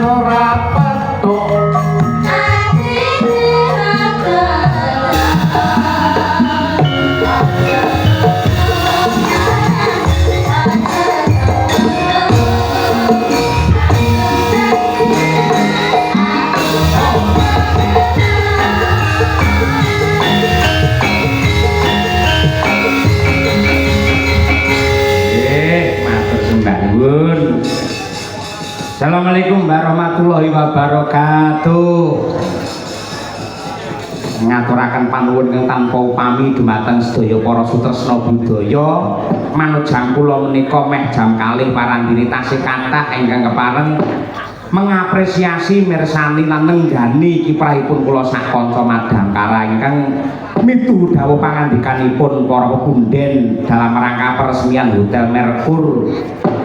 ora petuk Assalamualaikum warahmatullahi wabarakatuh. Ngaturaken panuwun ingkang tanpa upami dumateng sedaya para sutresna budaya. Manut jam kula menika meh jam kalih parandini tasih kathah ingkang kepareng mengapresiasi mirsani lan nenggani kiprahipun kula sak kanca madangkara ingkang miturut dawuh pangandikanipun para pepunden dalam rangka peresmian Hotel Merkur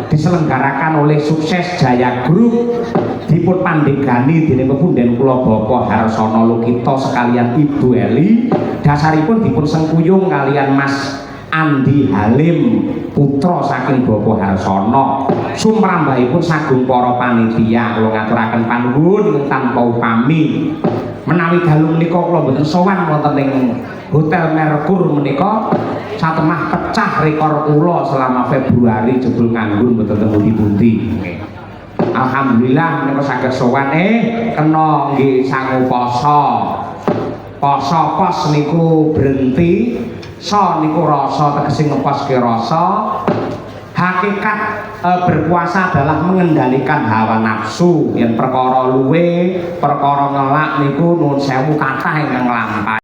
diselenggarakan oleh Sukses Jaya Group dipun pandegani dening pepunden kula Bapak Harsono Lukito sekalian Ibu Eli, dasaripun dipun sengkuyung kalian Mas Andi Halim putra saking Bapak Harsono. Sumrambahipun sagung para panitia kula ngaturaken panuwun tanpa upami menawi dalu menika kula mboten sowan wonten ing Hotel Merkur menika satemah pecah rekor kula selama Februari jebul nganggur mboten teng pundi-pundi. Alhamdulillah menika saged sowan kena nggih sangu poso. Poso pos niku berhenti, so niku rasa tegese ngeposke rasa. Hakikat berpuasa adalah mengendalikan hawa nafsu. Yen perkara luwe, perkara ngelak niku nuwun sewu kathah ingkang nglampahi.